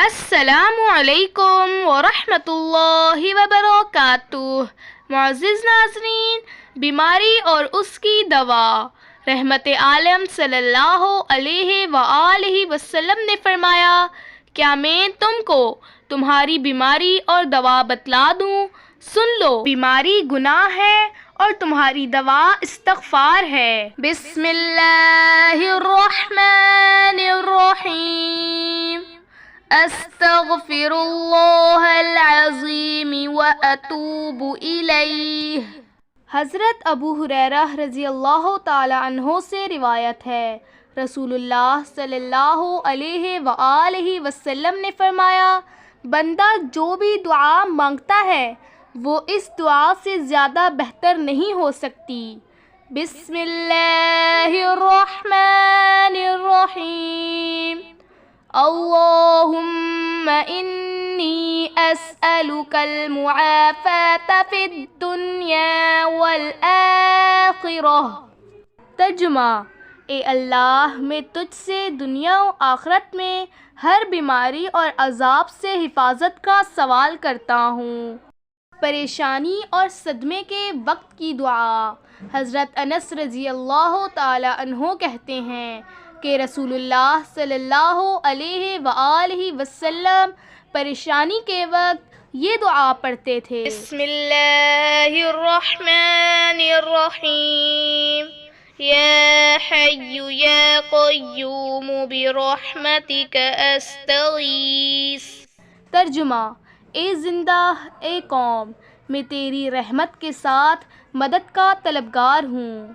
السلام علیکم ورحمۃ اللہ وبرکاتہ۔ معزز ناظرین، بیماری اور اس کی دوا۔ رحمت عالم صلی اللہ علیہ وآلہ وسلم نے فرمایا، کیا میں تم کو تمہاری بیماری اور دوا بتلا دوں؟ سن لو، بیماری گناہ ہے اور تمہاری دوا استغفار ہے۔ بسم اللہ الرحمن الرحیم۔ استغفر اللہ العظیم واتوب الیہ۔ حضرت ابو ہریرہ رضی اللہ تعالی عنہ سے روایت ہے، رسول اللہ صلی اللہ علیہ وآلہ وسلم نے فرمایا، بندہ جو بھی دعا مانگتا ہے وہ اس دعا سے زیادہ بہتر نہیں ہو سکتی۔ بسم اللہ الرحمن الرحیم۔ اللہم انی اسألک المعافاة فی الدنیا والآخرہ۔ ترجمہ: اے اللہ، میں تجھ سے دنیا و آخرت میں ہر بیماری اور عذاب سے حفاظت کا سوال کرتا ہوں۔ پریشانی اور صدمے کے وقت کی دعا۔ حضرت انس رضی اللہ تعالی عنہ کہتے ہیں کہ رسول اللہ صلی اللہ علیہ وآلہ وسلم پریشانی کے وقت یہ دعا پڑھتے تھے، بسم اللہ الرحمن الرحیم، یا حی یا قیوم برحمتک استغیث۔ ترجمہ: اے زندہ، اے قوم، میں تیری رحمت کے ساتھ مدد کا طلبگار ہوں۔